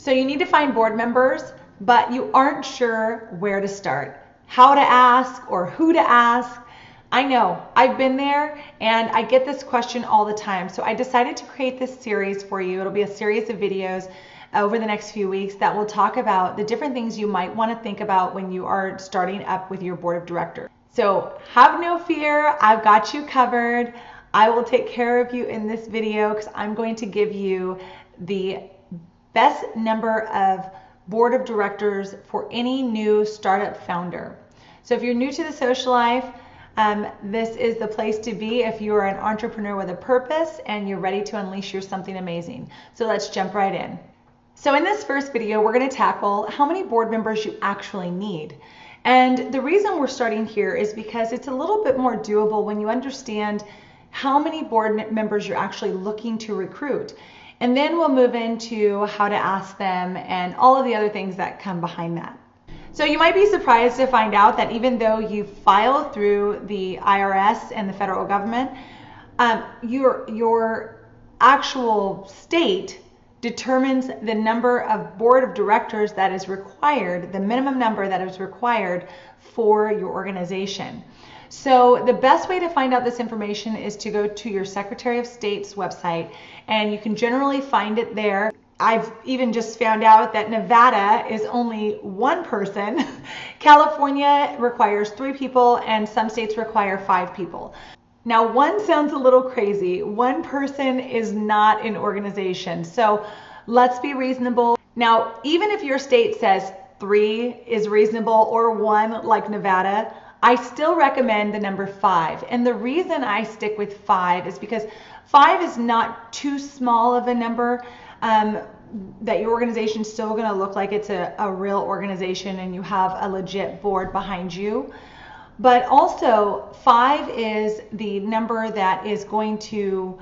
So you need to find board members, but you aren't sure where to start, how to ask or who to ask. I know, I've been there and I get this question all the time. So I decided to create this series for you. It'll be a series of videos over the next few weeks that will talk about the different things you might want to think about when you are starting up with your board of directors. So have no fear, I've got you covered. I will take care of you in this video because I'm going to give you the best number of board of directors for any new startup founder. So if you're new to the social life, this is the place to be if you are an entrepreneur with a purpose and you're ready to unleash your something amazing. So let's jump right in. So in this first video, we're going to tackle how many board members you actually need. And the reason we're starting here is because it's a little bit more doable when you understand how many board members you're actually looking to recruit. And then we'll move into how to ask them and all of the other things that come behind that. So you might be surprised to find out that even though you file through the IRS and the federal government, your actual state determines the number of board of directors that is required, the minimum number that is required for your organization. So the best way to find out this information is to go to your Secretary of State's website, and you can generally find it there. I've even just found out that Nevada is only one person. California requires 3 people, and some states require 5 people. Now, one sounds a little crazy. One person is not an organization. So let's be reasonable. Now, even if your state says 3 is reasonable or 1 like Nevada, I still recommend the number 5. And the reason I stick with 5 is because 5 is not too small of a number. That your organization is still going to look like it's a real organization and you have a legit board behind you. But also 5 is the number that is going to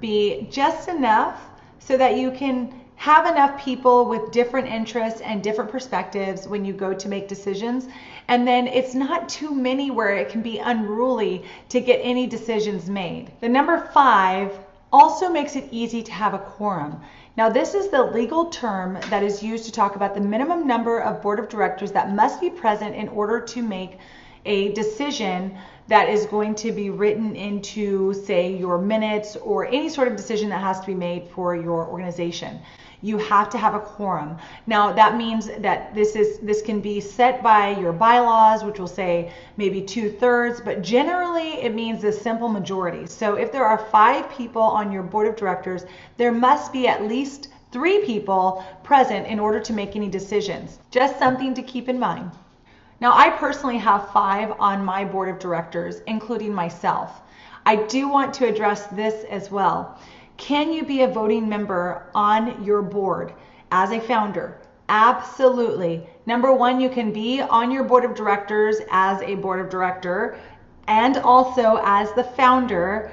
be just enough so that you can have enough people with different interests and different perspectives when you go to make decisions. And then it's not too many where it can be unruly to get any decisions made. The number 5 also makes it easy to have a quorum. Now, this is the legal term that is used to talk about the minimum number of board of directors that must be present in order to make a decision that is going to be written into, say, your minutes or any sort of decision that has to be made for your organization. You have to have a quorum. Now, that means that this can be set by your bylaws, which will say maybe 2/3, but generally it means a simple majority. So if there are 5 people on your board of directors, there must be at least 3 people present in order to make any decisions. Just something to keep in mind. Now, I personally have 5 on my board of directors, including myself. I do want to address this as well. Can you be a voting member on your board as a founder? Absolutely. Number 1, you can be on your board of directors as a board of director and also as the founder.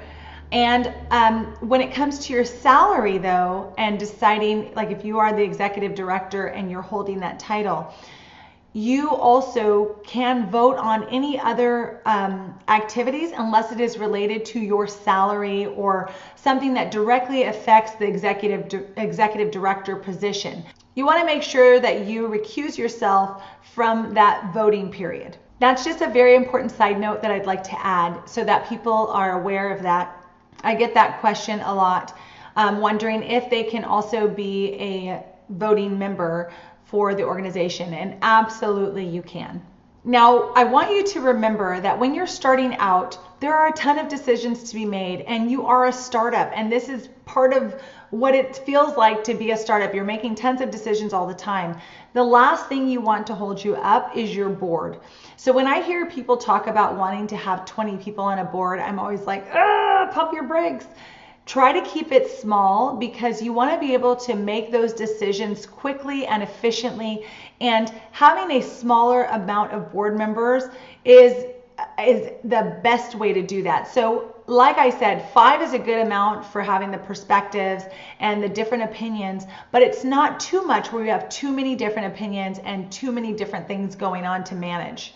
And when it comes to your salary, though, and deciding, like if you are the executive director and you're holding that title, you also can vote on any other activities unless it is related to your salary or something that directly affects the executive director position. You want to make sure that you recuse yourself from that voting period. That's just a very important side note that I'd like to add so that people are aware of that. I get that question a lot, wondering if they can also be a voting member for the organization, and absolutely you can. Now, I want you to remember that when you're starting out, there are a ton of decisions to be made, and you are a startup, and this is part of what it feels like to be a startup. You're making tons of decisions all the time. The last thing you want to hold you up is your board. So when I hear people talk about wanting to have 20 people on a board, I'm always like, pump your brakes. Try to keep it small because you want to be able to make those decisions quickly and efficiently, and having a smaller amount of board members is the best way to do that. So like I said, 5 is a good amount for having the perspectives and the different opinions, but it's not too much where you have too many different opinions and too many different things going on to manage.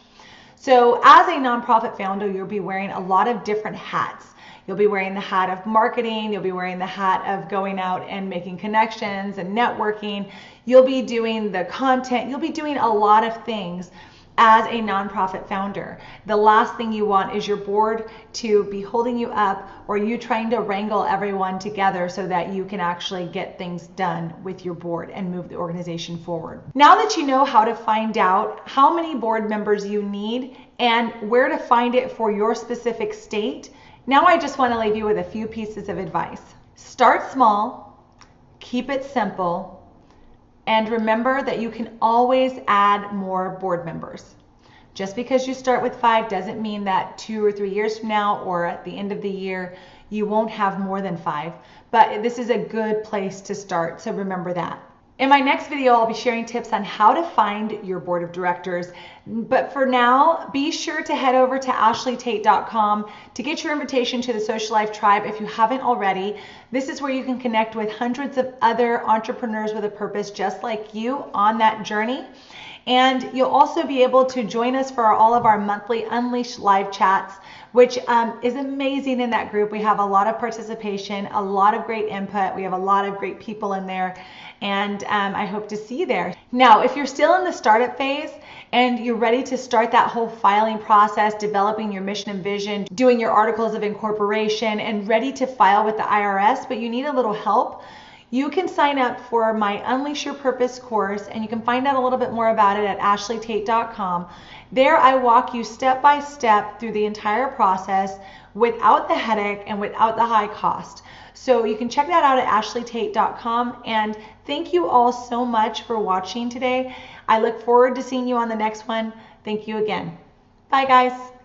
So as a nonprofit founder, you'll be wearing a lot of different hats. You'll be wearing the hat of marketing. You'll be wearing the hat of going out and making connections and networking. You'll be doing the content. You'll be doing a lot of things as a nonprofit founder. The last thing you want is your board to be holding you up, or you trying to wrangle everyone together so that you can actually get things done with your board and move the organization forward. Now that you know how to find out how many board members you need and where to find it for your specific state, now I just want to leave you with a few pieces of advice. Start small, keep it simple, and remember that you can always add more board members. Just because you start with 5 doesn't mean that 2 or 3 years from now or at the end of the year, you won't have more than 5. But this is a good place to start, so remember that. In my next video, I'll be sharing tips on how to find your board of directors. But for now, be sure to head over to ashleytate.com to get your invitation to the Social Life Tribe if you haven't already. This is where you can connect with hundreds of other entrepreneurs with a purpose just like you on that journey. And you'll also be able to join us for all of our monthly Unleash live chats, which is amazing in that group. We have a lot of participation, a lot of great input. We have a lot of great people in there, and I hope to see you there. Now, if you're still in the startup phase and you're ready to start that whole filing process, developing your mission and vision, doing your articles of incorporation, and ready to file with the IRS, but you need a little help, you can sign up for my Unleash Your Purpose course, and you can find out a little bit more about it at ashleytate.com. There I walk you step by step through the entire process without the headache and without the high cost. So you can check that out at ashleytate.com. And thank you all so much for watching today. I look forward to seeing you on the next one. Thank you again. Bye, guys.